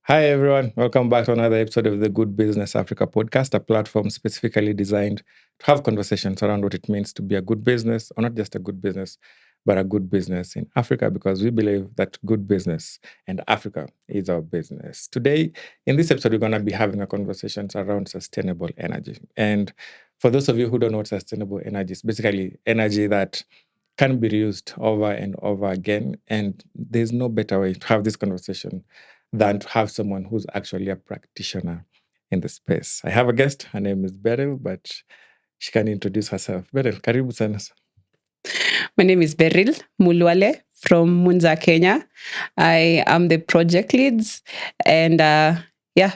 Hi, everyone. Welcome back to another episode of the Good Business Africa podcast, a platform specifically designed to have conversations around what it means to be a good business, or not just a good business, but a good business in Africa, because we believe that good business and Africa is our business. Today, in this episode, we're going to be having a conversation around sustainable energy. And for those of you who don't know what sustainable energy is, basically energy that can be reused over and over again. And there's no better way to have this conversation than to have someone who's actually a practitioner in the space. I have a guest. Her name is Beryl, but she can introduce herself. Beryl, karibu sana. My name is Beryl Mulwale from Muenzer Kenya. I am the project leads, and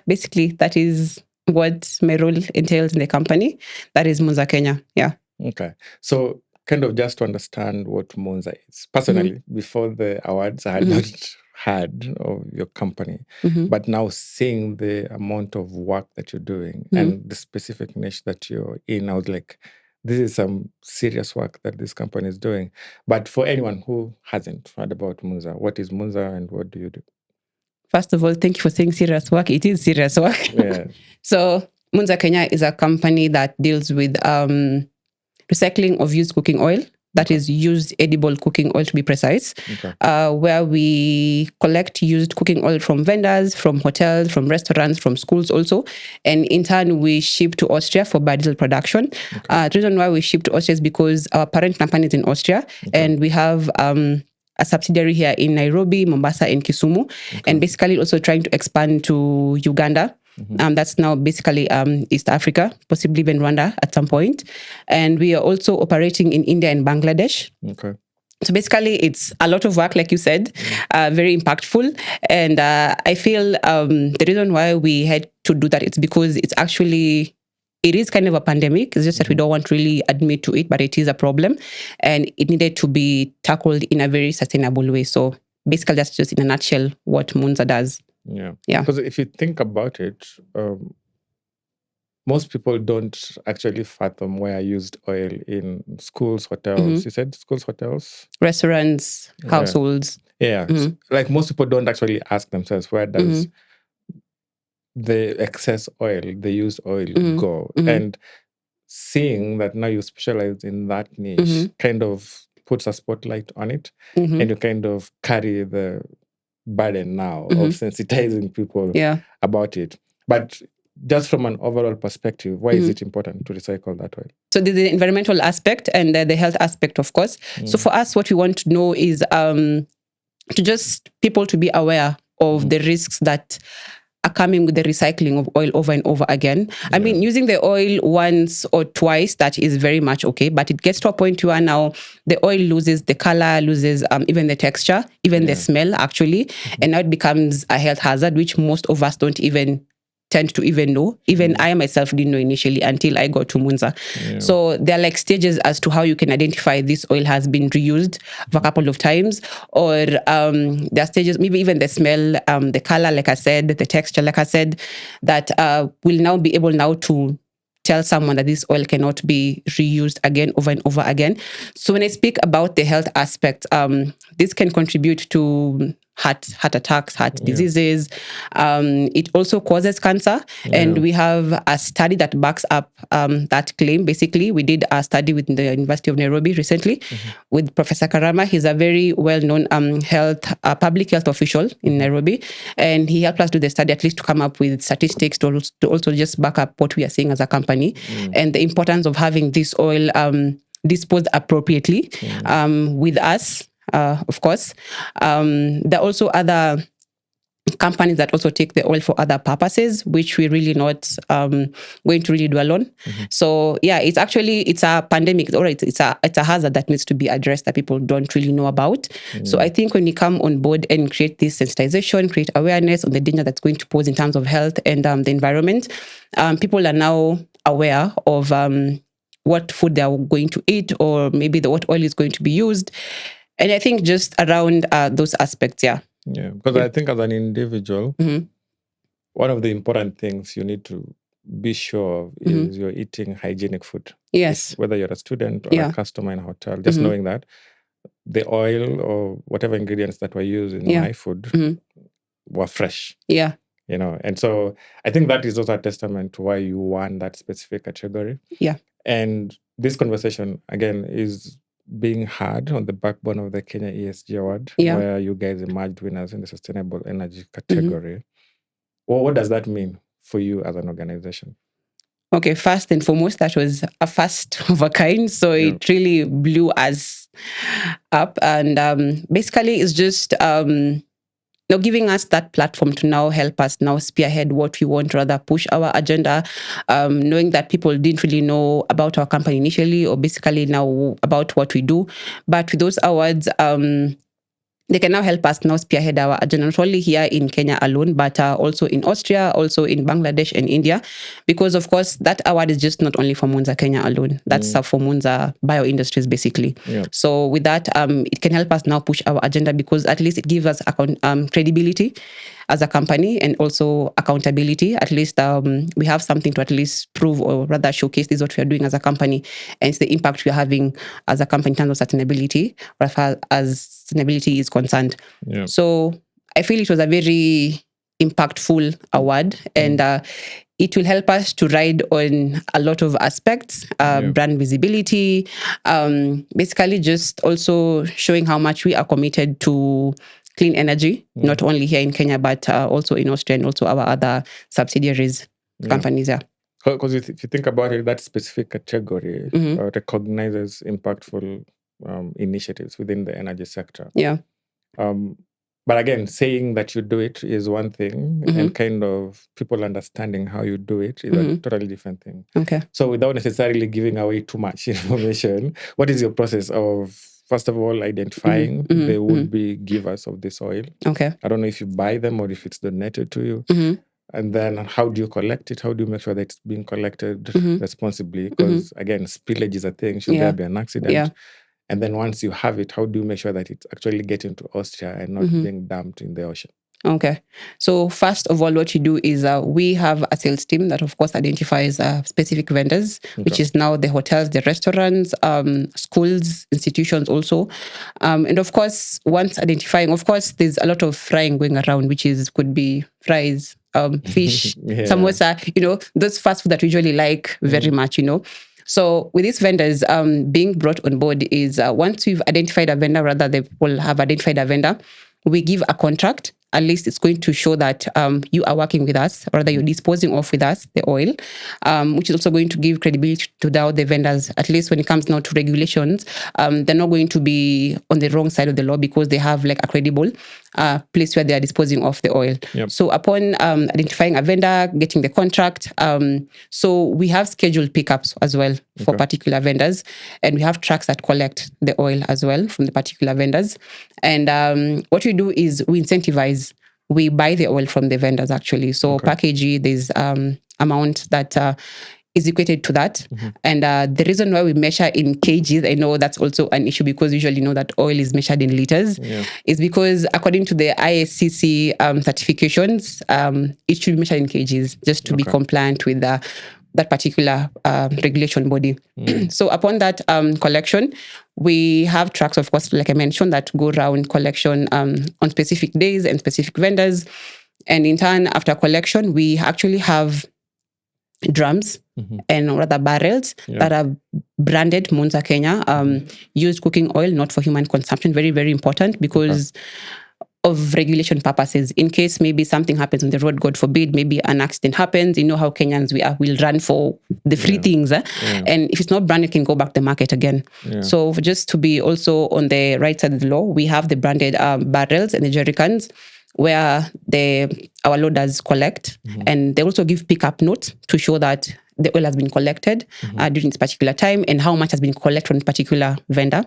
basically that is what my role entails in the company. That is Muenzer Kenya. Yeah. Okay. So kind of just to understand what Muenzer is. Personally, before the awards, I had not heard of your company. But now seeing the amount of work that you're doing and the specific niche that you're in, I was like, this is some serious work that this company is doing. But for anyone who hasn't heard about Muenzer, what is Muenzer and what do you do? First of all, thank you for saying serious work. It is serious work. Yeah. So Muenzer Kenya is a company that deals with recycling of used cooking oil. That is used edible cooking oil, to be precise, where we collect used cooking oil from vendors, from hotels, from restaurants, from schools also. And in turn, we ship to Austria for biodiesel production. The reason why we ship to Austria is because our parent company is in Austria, and we have a subsidiary here in Nairobi, Mombasa, and Kisumu, and basically also trying to expand to Uganda. That's now basically East Africa, possibly even Rwanda at some point. And we are also operating in India and Bangladesh. Okay. So basically, it's a lot of work, like you said, very impactful. And I feel the reason why we had to do that is because it is kind of a pandemic. It's just that we don't want to really admit to it, but it is a problem. And it needed to be tackled in a very sustainable way. So basically, that's just in a nutshell what Muenzer does. Yeah. Because if you think about it, most people don't actually fathom why I used oil in schools, hotels. You said schools, hotels? Restaurants, households. Yeah. So, like most people don't actually ask themselves, where does the excess oil, the used oil go? And seeing that now you specialize in that niche kind of puts a spotlight on it, and you kind of carry the burden now of sensitizing people about it. But just from an overall perspective, why is it important to recycle that oil? So there's the environmental aspect and the health aspect, of course. So for us, what we want to know is to just people to be aware of the risks that are coming with the recycling of oil over and over again. I mean, using the oil once or twice, that is very much okay, but it gets to a point where now the oil loses the color, loses even the texture, even the smell, actually, and now it becomes a health hazard, which most of us don't even tend to even know. Even I myself didn't know initially until I got to Muenzer. So there are like stages as to how you can identify this oil has been reused for a couple of times, or there are stages, maybe even the smell, the color, like I said, the texture, like I said, that will now be able now to tell someone that this oil cannot be reused again, over and over again. So when I speak about the health aspect, this can contribute to heart attacks, heart diseases. It also causes cancer. And we have a study that backs up that claim. Basically, we did a study with the University of Nairobi recently with Professor Karama. He's a very well-known public health official in Nairobi. And he helped us do the study, at least to come up with statistics to also just back up what we are seeing as a company and the importance of having this oil disposed appropriately with us. Of course. There are also other companies that also take the oil for other purposes, which we're really not going to really dwell on. So it's a pandemic, or it's a hazard that needs to be addressed that people don't really know about. So I think when you come on board and create this sensitization, create awareness on the danger that's going to pose in terms of health and the environment, people are now aware of what food they are going to eat, or maybe what oil is going to be used. And I think just around those aspects, because I think as an individual, one of the important things you need to be sure of is you're eating hygienic food. Yes. Whether you're a student or a customer in a hotel, just knowing that the oil or whatever ingredients that were used in my food were fresh. Yeah. And so I think that is also a testament to why you won that specific category. Yeah. And this conversation, again, is being had on the backbone of the Kenya ESG Award, where you guys emerged winners in the sustainable energy category. Well, what does that mean for you as an organization? Okay, first and foremost, that was a first of a kind. So it really blew us up. And basically, it's just giving us that platform to now help us now spearhead what we want, rather push our agenda, knowing that people didn't really know about our company initially, or basically now about what we do. But with those awards, they can now help us now spearhead our agenda, not only here in Kenya alone, but also in Austria, also in Bangladesh and India. Because, of course, that award is just not only for Muenzer Kenya alone. That's for Muenzer bio industries, basically. So with that, it can help us now push our agenda, because at least it gives us credibility as a company, and also accountability. At least we have something to at least prove, or rather showcase this is what we are doing as a company, and it's the impact we are having as a company in terms of sustainability, or as far as sustainability is concerned. So I feel it was a very impactful award, and it will help us to ride on a lot of aspects, brand visibility, basically just also showing how much we are committed to clean energy, not only here in Kenya, but also in Austria, and also our other subsidiaries, companies. Because if you think about it, that specific category recognizes impactful initiatives within the energy sector. But again, saying that you do it is one thing, and kind of people understanding how you do it is a totally different thing. So without necessarily giving away too much information, what is your process of, first of all, identifying the would-be givers of this oil? I don't know if you buy them or if it's donated to you. And then how do you collect it? How do you make sure that it's being collected responsibly? Because again, spillage is a thing. Should there be an accident? And then once you have it, how do you make sure that it's actually getting to Austria and not being dumped in the ocean? So first of all, what you do is we have a sales team that, of course, identifies specific vendors, which is now the hotels, the restaurants, schools, institutions also. And of course, once identifying, of course, there's a lot of frying going around, which could be fries, fish, samosa, those fast food that we usually like very much, So with these vendors being brought on board is once we've identified a vendor, rather they will have identified a vendor, we give a contract. At least it's going to show that you are working with us, or rather you're disposing of with us the oil, which is also going to give credibility to the vendors. At least when it comes now to regulations, they're not going to be on the wrong side of the law, because they have like a credible place where they are disposing of the oil. So upon identifying a vendor, getting the contract, so we have scheduled pickups as well for particular vendors, and we have trucks that collect the oil as well from the particular vendors. And what we do is we incentivize. We buy the oil from the vendors, actually. So package, there's amount that is equated to that. And the reason why we measure in kgs, I know that's also an issue, because usually that oil is measured in liters, is because according to the ISCC certifications, it should be measured in kgs just to be compliant with that particular regulation body. So upon that collection, we have trucks, of course, like I mentioned, that go around collection on specific days and specific vendors. And in turn, after collection, we actually have drums and rather barrels that are branded Muenzer Kenya, used cooking oil, not for human consumption. Very, very important, because of regulation purposes. In case maybe something happens on the road, God forbid, maybe an accident happens, you know how Kenyans we are, we'll run for the free things. And if it's not branded, it can go back to the market again. So just to be also on the right side of the law, we have the branded barrels and the jerrycans, where our loaders collect, and they also give pickup notes to show that the oil has been collected during this particular time, and how much has been collected from a particular vendor.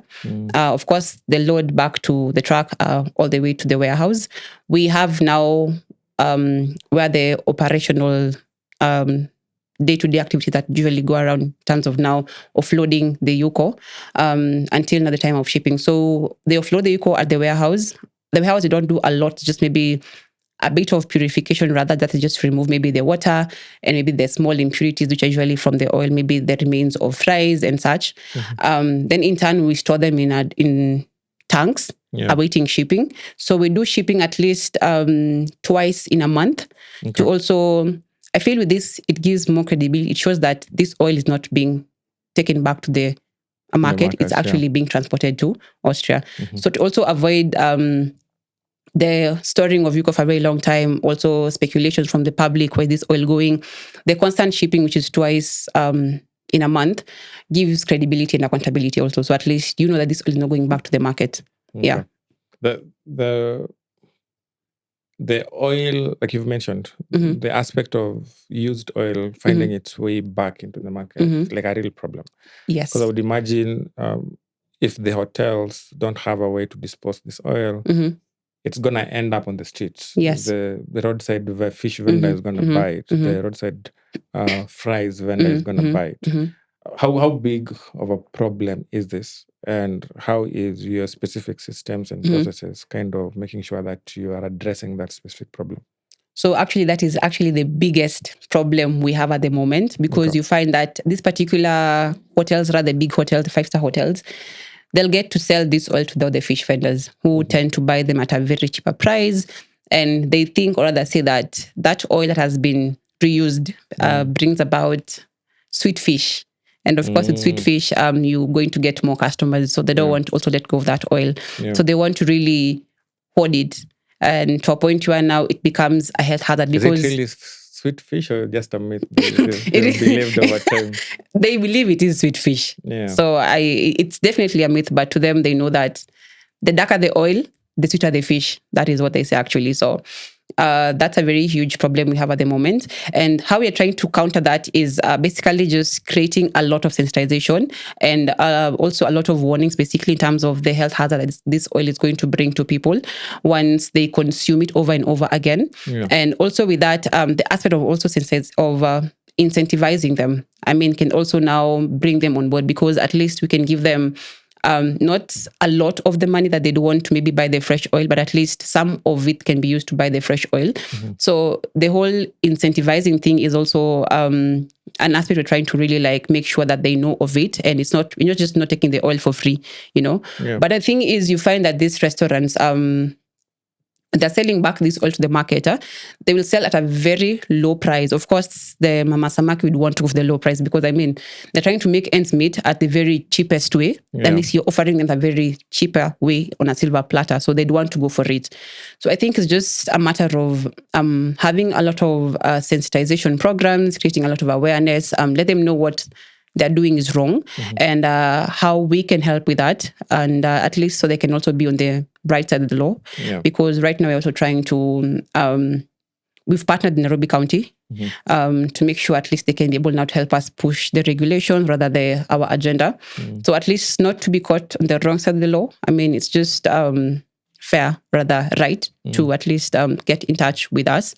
Of course, they load back to the truck all the way to the warehouse. We have now where the operational day-to-day activity that usually go around in terms of now offloading the UCO until another time of shipping. So they offload the UCO at the warehouse. The warehouse, they don't do a lot, just maybe a bit of purification, rather that they just remove maybe the water and maybe the small impurities, which are usually from the oil, maybe the remains of fries and such. Then in turn, we store them in tanks awaiting shipping. So we do shipping at least twice in a month. To also, I feel with this, it gives more credibility. It shows that this oil is not being taken back to the market. It's actually being transported to Austria. So to also avoid the storing of UCO for a very long time, also speculations from the public, where this oil going, the constant shipping, which is twice in a month, gives credibility and accountability also. So at least you know that this oil is not going back to the market. Yeah. The oil, like you've mentioned, the aspect of used oil finding its way back into the market is like a real problem. Yes. Because I would imagine if the hotels don't have a way to dispose this oil, it's going to end up on the streets. Yes. The roadside fish vendor is going to buy it. The roadside fries vendor is going to buy it. How big of a problem is this? And how is your specific systems and processes kind of making sure that you are addressing that specific problem? So actually, that is actually the biggest problem we have at the moment, because you find that these particular hotels, rather big hotels, 5-star hotels, they'll get to sell this oil to the other fish vendors who tend to buy them at a very cheaper price. And they think, or rather say that that oil that has been reused brings about sweet fish. And of course, with sweet fish, you're going to get more customers. So they don't want to also let go of that oil. So they want to really hoard it. And to a point where now it becomes a health hazard. Because is it really sweet fish or just a myth they believed over time? They believe it is sweet fish. Yeah. So it's definitely a myth, but to them, they know that the darker the oil, the sweeter the fish. That is what they say actually. So that's a very huge problem we have at the moment. And how we are trying to counter that is basically just creating a lot of sensitization and also a lot of warnings, basically in terms of the health hazard that this oil is going to bring to people once they consume it over and over again. Yeah. And also with that, the aspect of also incentivizing them, I mean, can also now bring them on board, because at least we can give them not a lot of the money that they'd want to maybe buy the fresh oil, but at least some of it can be used to buy the fresh oil. So the whole incentivizing thing is also an aspect we're trying to really like make sure that they know of it. And it's not, you're just not taking the oil for free, you know. Yeah. But the thing is, you find that these restaurants, they're selling back this oil to the market. They will sell at a very low price. Of course, the Mama Samaki would want to go for the low price, because I mean, they're trying to make ends meet at the very cheapest way. Yeah. And you're offering them a very cheaper way on a silver platter. So they'd want to go for it. So I think it's just a matter of having a lot of sensitization programs, creating a lot of awareness, let them know what they're doing is wrong, and how we can help with that, and at least so they can also be on the bright side of the law. Yeah. Because right now we're also trying to, we've partnered in Nairobi County to make sure at least they can be able now to help us push the regulations, rather than our agenda. So at least not to be caught on the wrong side of the law. I mean, it's just fair, rather right, to at least get in touch with us.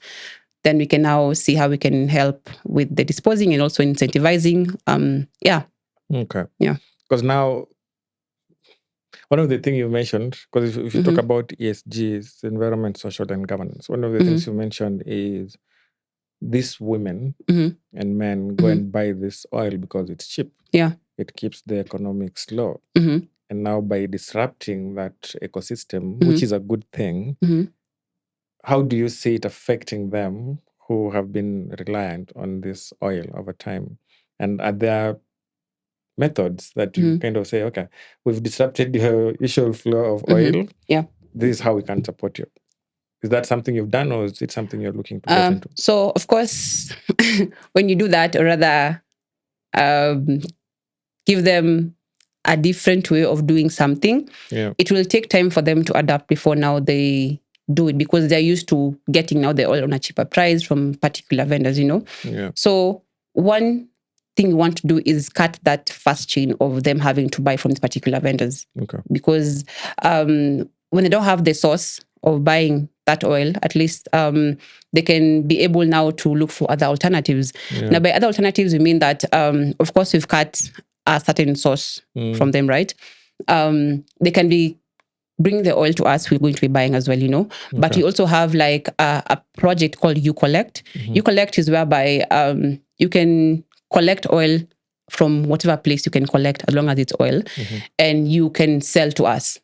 Then we can now see how we can help with the disposing and also incentivizing. Okay. Yeah. Because now, one of the things you mentioned, because if you talk about ESGs, environment, social, and governance, one of the things you mentioned is these women and men go and buy this oil because it's cheap. Yeah. It keeps the economics low. And now by disrupting that ecosystem, which is a good thing, how do you see it affecting them who have been reliant on this oil over time? And are there methods that you kind of say, okay, we've disrupted your usual flow of oil. Yeah. This is how we can support you. Is that something you've done, or is it something you're looking to get into? So, of course, when you do that, or rather give them a different way of doing something, it will take time for them to adapt before now they do it, because they're used to getting now the oil on a cheaper price from particular vendors, you know. Yeah. So one thing we want to do is cut that fast chain of them having to buy from these particular vendors. Okay. Because when they don't have the source of buying that oil, at least they can be able now to look for other alternatives. Yeah. Now, by other alternatives, we mean that, of course, we've cut a certain source from them, right? They can be bring the oil to us, we're going to be buying as well, you know. Okay. But we also have like a project called You Collect. You Collect is whereby you can collect oil from whatever place you can collect, as long as it's oil, and you can sell to us.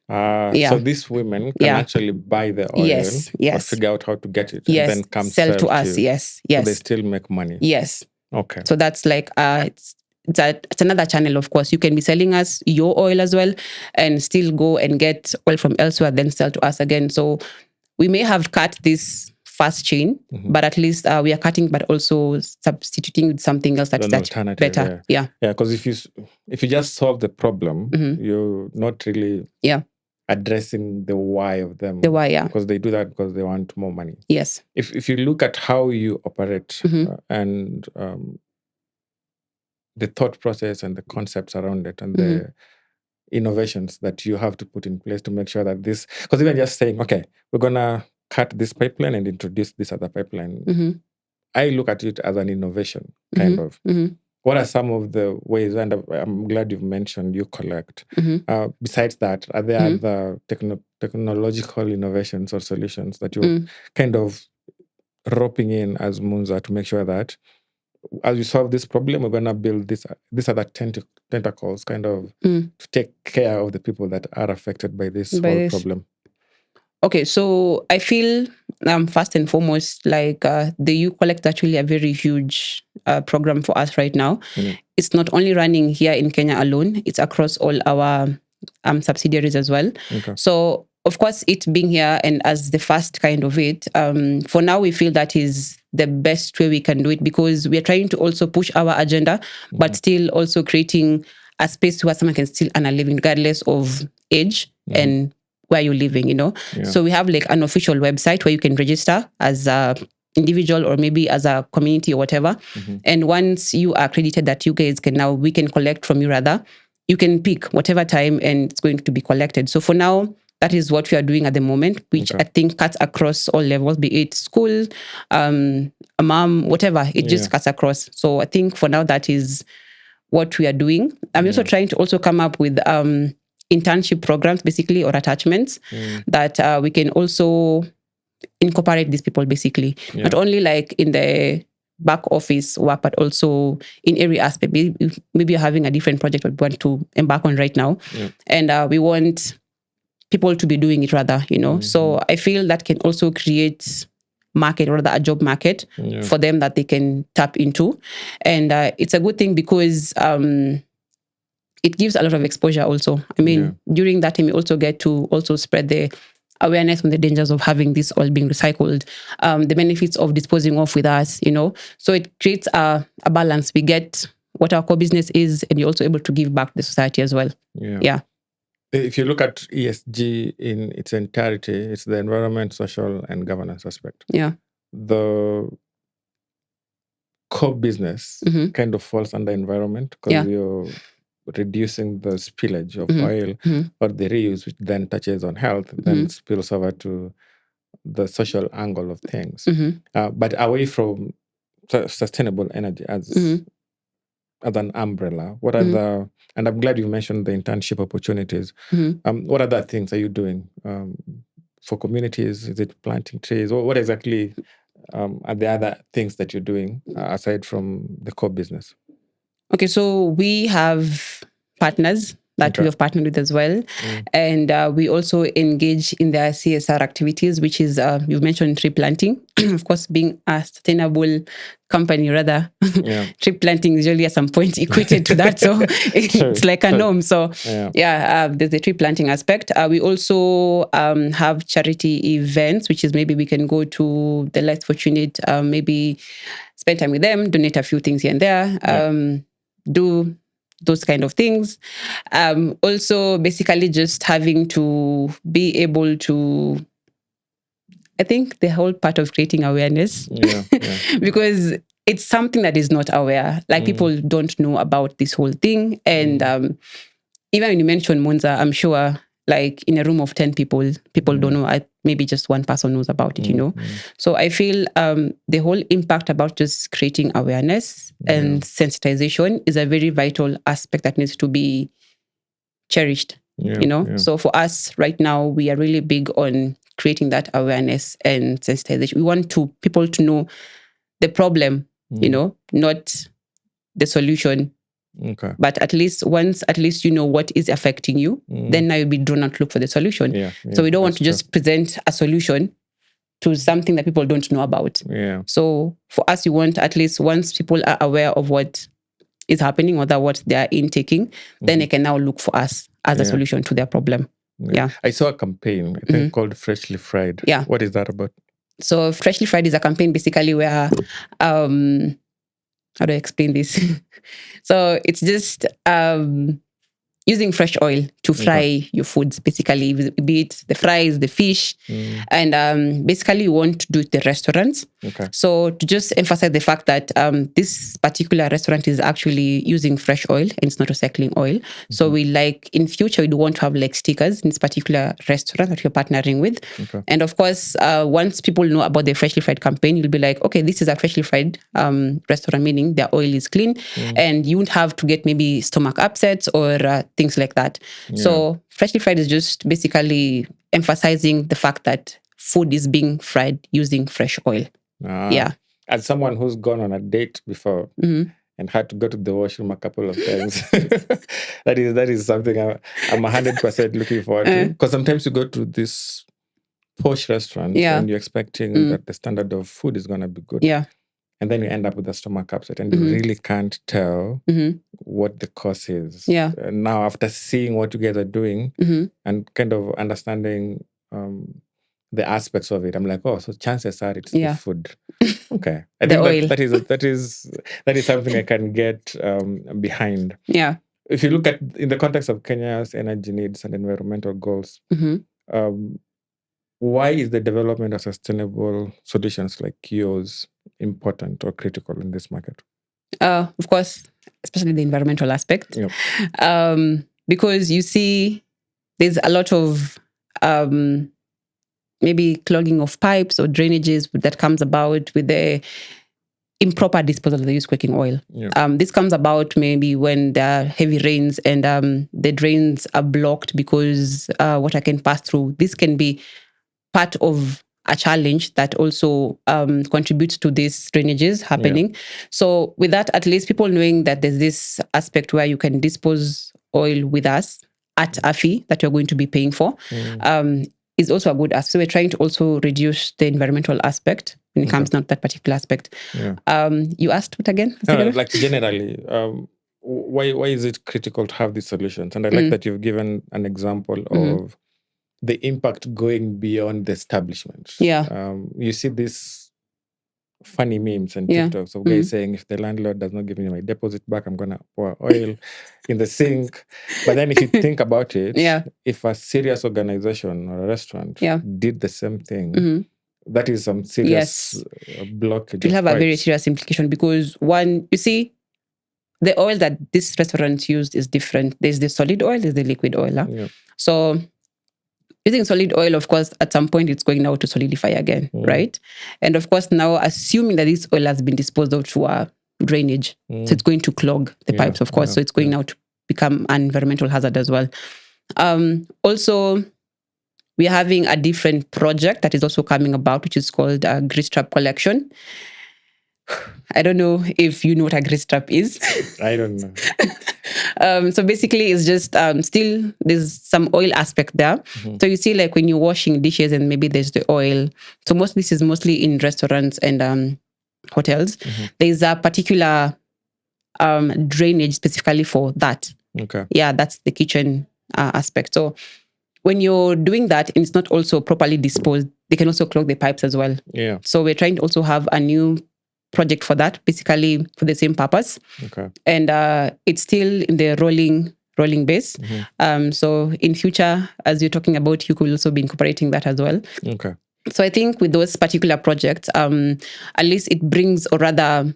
Yeah. So these women can Yeah. actually buy the oil Yes, or yes. figure out how to get it and Yes, then come sell to serve us. you. Yes, So they yes, still make money. yes. Okay. So that's like it's another channel. Of course, you can be selling us your oil as well, and still go and get oil from elsewhere, then sell to us again. So we may have cut this fast chain, but at least we are cutting, but also substituting with something else that's An alternative, better. Yeah. Because if you just solve the problem, you're not really addressing the why of them. The why, yeah. Because they do that because they want more money. Yes. If you look at how you operate and the thought process and the concepts around it and the innovations that you have to put in place to make sure that this, because even just saying, okay, we're gonna cut this pipeline and introduce this other pipeline, I look at it as an innovation, kind of. What are some of the ways, and I'm glad you've mentioned you collect. Besides that, are there other technological innovations or solutions that you're kind of roping in as Muenzer to make sure that as we solve this problem, we're going to build these other tentacles kind of to take care of the people that are affected by this whole problem? Okay, so I feel first and foremost, like the U Collect is actually a very huge program for us right now. It's not only running here in Kenya alone, it's across all our subsidiaries as well. Okay. So, of course, it being here and as the first kind of it, for now we feel that is the best way we can do it, because we are trying to also push our agenda, but still also creating a space where someone can still earn a living regardless of age and where you're living, you know. So we have like an official website where you can register as a individual or maybe as a community or whatever. And once you are accredited that you guys can we can collect from you rather, you can pick whatever time and it's going to be collected. So for now, that is what we are doing at the moment, which I think cuts across all levels, be it school, a mom, whatever, it just cuts across. So I think for now, that is what we are doing. I'm also trying to also come up with internship programs, basically, or attachments that we can also incorporate these people, basically. Not only like in the back office work, but also in every aspect. Maybe you're having a different project we want to embark on right now. And we want people to be doing it rather, you know. So I feel that can also create market, or rather a job market for them that they can tap into. And it's a good thing because it gives a lot of exposure also. I mean, during that time, you also get to also spread the awareness on the dangers of having this all being recycled, the benefits of disposing off with us, you know. So it creates a balance. We get what our core business is, and you're also able to give back to the society as well. Yeah. If you look at ESG in its entirety, it's the environment, social, and governance aspect. Yeah. The core business kind of falls under environment because you're reducing the spillage of oil or the reuse, which then touches on health, then spills over to the social angle of things. But away from sustainable energy as an umbrella, what are the, and I'm glad you mentioned the internship opportunities. What other things are you doing for communities? Is it planting trees? What exactly are the other things that you're doing aside from the core business? Okay, so we have partners that we have partnered with as well. And we also engage in their CSR activities, which is, you've mentioned tree planting. Of course, being a sustainable company, rather, tree planting is usually at some point equated to that. So it's like a norm. So there's the tree planting aspect. We also have charity events, which is maybe we can go to the less fortunate, maybe spend time with them, donate a few things here and there, do those kind of things. Also, basically just having to be able to, I think the whole part of creating awareness, because it's something that is not aware. Like people don't know about this whole thing. And even when you mention Muenzer, I'm sure like in a room of 10 people don't know. Maybe just one person knows about it, you know. So I feel the whole impact about just creating awareness and sensitization is a very vital aspect that needs to be cherished, you know. So for us right now, we are really big on creating that awareness and sensitization. We want people to know the problem, you know, not the solution. Okay. But at least you know what is affecting you, then now you'll be drawn out to look for the solution. Yeah, So we don't want to that's just present a solution to something that people don't know about. Yeah. So for us, we want at least once people are aware of what is happening or that what they are intaking, then they can now look for us as a solution to their problem. Yeah. I saw a campaign, I think called Freshly Fried. Yeah. What is that about? So Freshly Fried is a campaign basically where, how do I explain this? So it's just using fresh oil to fry your foods, basically, be it the fries, the fish. And basically you want to do it the restaurants. Okay. So to just emphasize the fact that this particular restaurant is actually using fresh oil and it's not recycling oil. So we in future, we do want to have like stickers in this particular restaurant that you're partnering with. Okay. And of course, once people know about the Freshly Fried campaign, you'll be like, okay, this is a Freshly Fried restaurant, meaning their oil is clean and you won't have to get maybe stomach upsets or things like that. So Freshly Fried is just basically emphasizing the fact that food is being fried using fresh oil. Yeah. As someone who's gone on a date before and had to go to the washroom a couple of times, that is something I'm 100% looking forward to. Because sometimes you go to this posh restaurant and you're expecting that the standard of food is going to be good. Yeah. And then you end up with a stomach upset and you really can't tell what the cause is. Yeah. Now, after seeing what you guys are doing and kind of understanding the aspects of it, I'm like, oh, so chances are it's the food. Okay. I The think oil. that is something I can get behind. Yeah. If you look at in the context of Kenya's energy needs and environmental goals, why is the development of sustainable solutions like yours important or critical in this market? Of course, especially the environmental aspect. Yep. Because you see, there's a lot of maybe clogging of pipes or drainages that comes about with the improper disposal of the used cooking oil. Yep. This comes about maybe when there are heavy rains and the drains are blocked because water can pass through. This can be part of a challenge that also contributes to these drainages happening. Yeah. So with that, at least people knowing that there's this aspect where you can dispose oil with us at a fee that you're going to be paying for is also a good aspect. So we're trying to also reduce the environmental aspect when it comes to that particular aspect. Yeah. You asked what again? Like generally, why is it critical to have these solutions? And I like that you've given an example of the impact going beyond the establishment. Yeah. You see this funny memes and TikToks of guys saying, if the landlord does not give me my deposit back, I'm going to pour oil in the sink. But then if you think about it, if a serious organization or a restaurant did the same thing, that is some serious blockage. It will have a very serious implication because one, you see, the oil that this restaurant used is different. There's the solid oil, there's the liquid oil. Yeah. So using solid oil, of course, at some point it's going now to solidify again, right? And of course, now assuming that this oil has been disposed of through a drainage, so it's going to clog the pipes, of course. So it's going now to become an environmental hazard as well. Also, we are having a different project that is also coming about, which is called grease trap collection. I don't know if you know what a grease trap is. I don't know. So basically, it's just still there's some oil aspect there. So you see, like when you're washing dishes and maybe there's the oil. So this is mostly in restaurants and hotels. There's a particular drainage specifically for that. Okay. Yeah, that's the kitchen aspect. So when you're doing that and it's not also properly disposed, they can also clog the pipes as well. Yeah. So we're trying to also have a new project for that, basically for the same purpose. Okay. And it's still in the rolling base. So in future, as you're talking about, you could also be incorporating that as well. Okay. So I think with those particular projects, at least it brings, or rather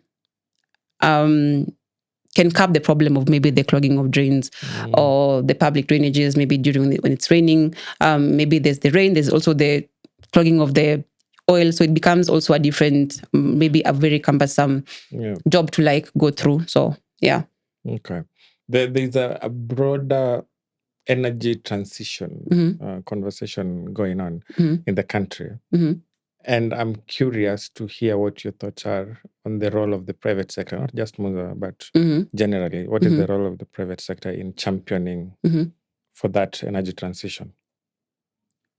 can curb the problem of maybe the clogging of drains or the public drainages, maybe when it's raining. Maybe there's the rain, there's also the clogging of the oil. So it becomes also a different, maybe a very cumbersome job to go through. So, yeah. Okay. There's a broader energy transition conversation going on in the country. And I'm curious to hear what your thoughts are on the role of the private sector, not just Muenzer, but Mhm. generally, what is Mhm. the role of the private sector in championing Mhm. for that energy transition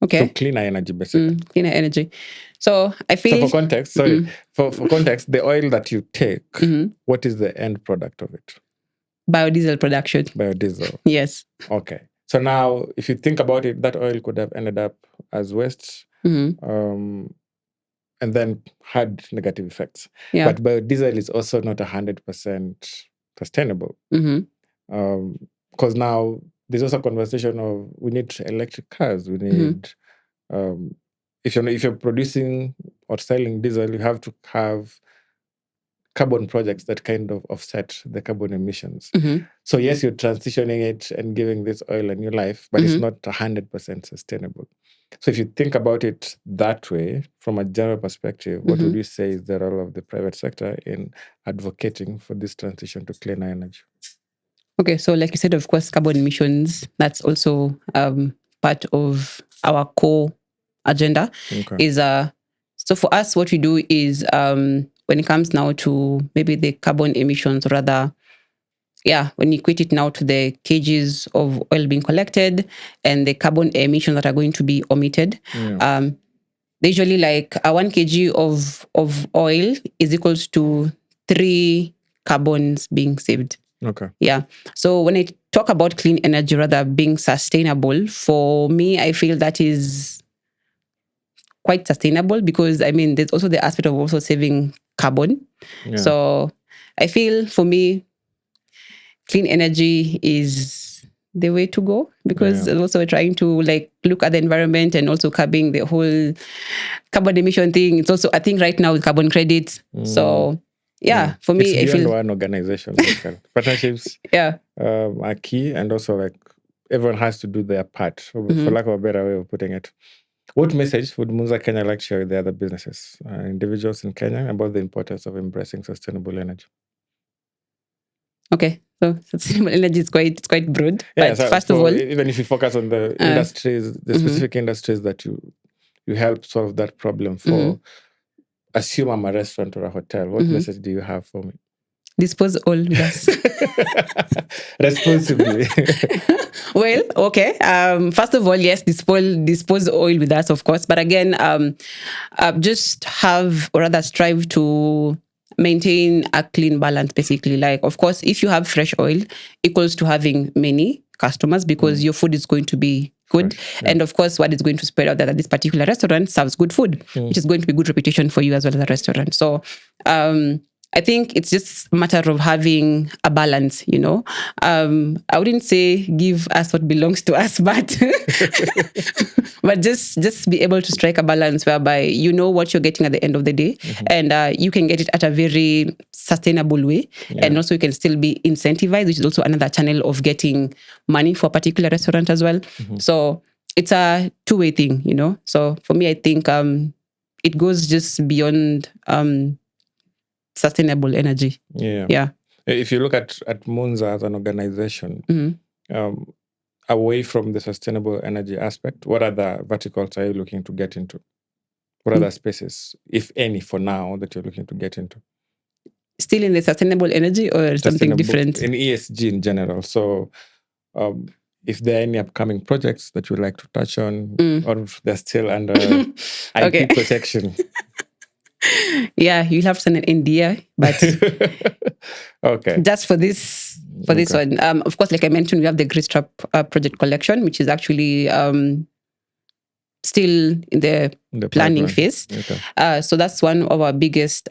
Okay. to cleaner energy, basically? Cleaner energy. So I So feel for context, for context, the oil that you take, Mhm. what is the end product of it? biodiesel production. Biodiesel. Yes. Okay. So now, if you think about it, that oil could have ended up as waste, Mhm. and then had negative effects. Yeah. But biodiesel is also not 100% sustainable. Mhm. Because now there's also a conversation of we need electric cars. We need if you're producing or selling diesel, you have to have carbon projects that kind of offset the carbon emissions. Mhm. So yes, you're transitioning it and giving this oil a new life, but it's not 100% sustainable. So if you think about it that way, from a general perspective, what would you say is the role of the private sector in advocating for this transition to cleaner energy? Okay, so like you said, of course, carbon emissions, that's also part of our core agenda. Okay. Is so for us, what we do is when it comes now to maybe the carbon emissions, rather, when you equate it now to the kgs of oil being collected and the carbon emissions that are going to be omitted, they usually like 1 kg of oil is equals to 3 carbons being saved. Okay. Yeah. So when I talk about clean energy, rather being sustainable, for me, I feel that is quite sustainable because I mean, there's also the aspect of also saving carbon. Yeah. So I feel for me, clean energy is the way to go because also trying to like look at the environment and also curbing the whole carbon emission thing. It's also, I think right now with carbon credits. So for me, it's I feel one organization. Partnerships are key, and also like everyone has to do their part, for lack of a better way of putting it. What message would Muenzer Kenya like to share with the other businesses, individuals in Kenya, about the importance of embracing sustainable energy? Okay, so sustainable energy is quite broad. Yeah, but so first of all, even if you focus on the industries, the specific industries that you help solve that problem for, assume I'm a restaurant or a hotel, what message do you have for me? Dispose all with us. Responsibly. Well, okay. First of all, yes, dispose oil with us, of course. But again, just have or rather strive to maintain a clean balance, basically. Like, of course, if you have fresh oil, equals to having many customers because your food is going to be good. And of course, what is going to spread out that this particular restaurant serves good food, which is going to be good reputation for you as well as a restaurant. So, I think it's just a matter of having a balance, I wouldn't say give us what belongs to us, but but just be able to strike a balance whereby you know what you're getting at the end of the day, and you can get it at a very sustainable way, and also you can still be incentivized, which is also another channel of getting money for a particular restaurant as well. So it's a two-way thing, So for me, I think it goes just beyond sustainable energy. Yeah. If you look at Muenzer as an organization, away from the sustainable energy aspect, what other verticals are you looking to get into? What other spaces, if any, for now, that you're looking to get into? Still in the sustainable energy or something different? In ESG in general. So if there are any upcoming projects that you'd like to touch on, or if they're still under IP protection. Yeah, you'll have to send an NDA, but okay, just for this one. Of course, like I mentioned, we have the Grease Trap project collection, which is actually still in the planning phase. So that's one of our biggest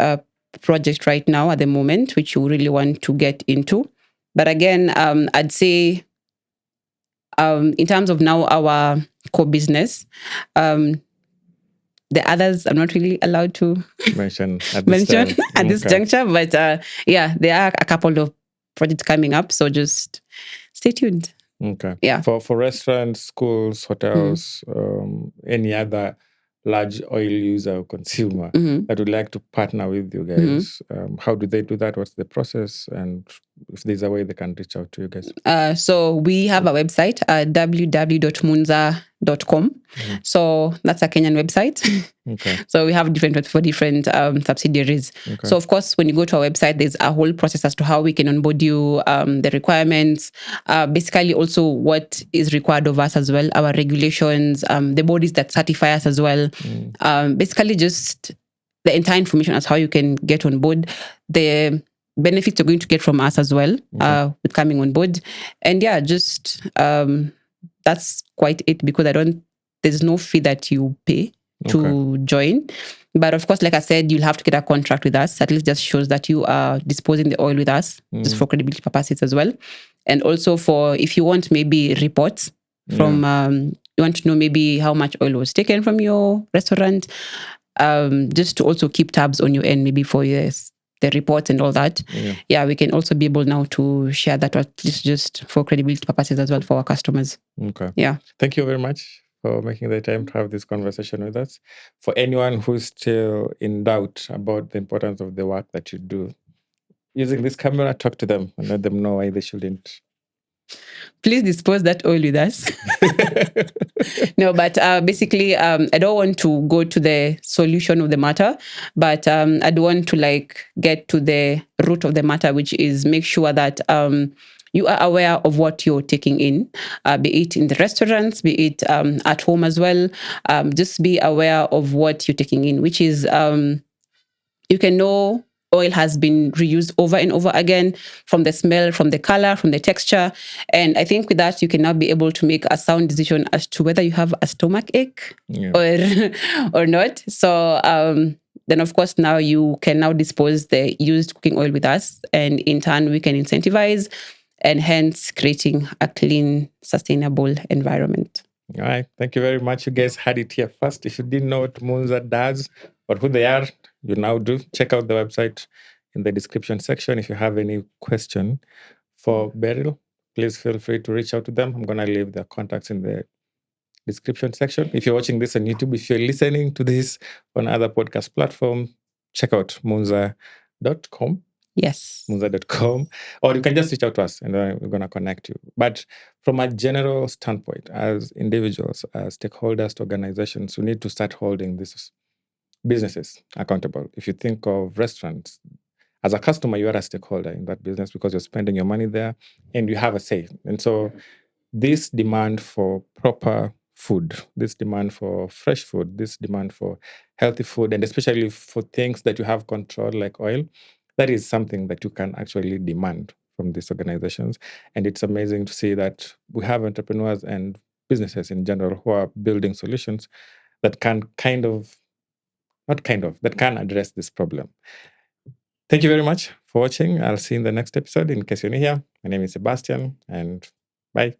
projects right now at the moment, which we really want to get into. But again, I'd say in terms of now our core business, the others I'm not really allowed to mention at this juncture, but there are a couple of projects coming up, so just stay tuned. Okay. Yeah. For restaurants, schools, hotels, any other large oil user or consumer that would like to partner with you guys, how do they do that? What's the process? And if there's a way they can reach out to you guys. So we have a website, www.muenzer.com. So that's a Kenyan website. Okay. So we have different subsidiaries. Okay. So of course, when you go to our website, there's a whole process as to how we can onboard you, the requirements, basically also what is required of us as well, our regulations, the bodies that certify us as well. Basically just the entire information as how you can get on board, the benefits you're going to get from us as well with coming on board. And yeah, just that's quite it, because there's no fee that you pay to join. But of course, like I said, you'll have to get a contract with us. At least just shows that you are disposing the oil with us, just for credibility purposes as well. And also for, if you want maybe reports from, you want to know maybe how much oil was taken from your restaurant, just to also keep tabs on your end, maybe for the reports and all that. Yeah, we can also be able now to share that, at least just for credibility purposes as well for our customers. Okay. Yeah. Thank you very much for making the time to have this conversation with us. For anyone who's still in doubt about the importance of the work that you do, using this camera, talk to them and let them know why they shouldn't. Please dispose that oil with us. No, but basically, I don't want to go to the solution of the matter, but I do want to get to the root of the matter, which is make sure that you are aware of what you're taking in, be it in the restaurants, be it at home as well. Just be aware of what you're taking in, which is you can know oil has been reused over and over again, from the smell, from the color, from the texture. And I think with that, you can now be able to make a sound decision as to whether you have a stomach ache or not. So then, of course, now you can now dispose the used cooking oil with us. And in turn, we can incentivize and hence creating a clean, sustainable environment. All right. Thank you very much. You guys had it here first. If you didn't know what Muenzer does or who they are, you now do. Check out the website in the description section. If you have any question for Beryl, please feel free to reach out to them. I'm going to leave their contacts in the description section. If you're watching this on YouTube, if you're listening to this on other podcast platform, check out muenzer.com. Yes. Muenzer.com. Or you can just reach out to us and then we're going to connect you. But from a general standpoint, as individuals, as stakeholders to organizations, we need to start holding these businesses accountable. If you think of restaurants, as a customer, you are a stakeholder in that business because you're spending your money there and you have a say. And so this demand for proper food, this demand for fresh food, this demand for healthy food, and especially for things that you have control like oil, that is something that you can actually demand from these organizations. And it's amazing to see that we have entrepreneurs and businesses in general who are building solutions that can that can address this problem. Thank you very much for watching. I'll see you in the next episode. In case you're new here, my name is Sebastian, and bye.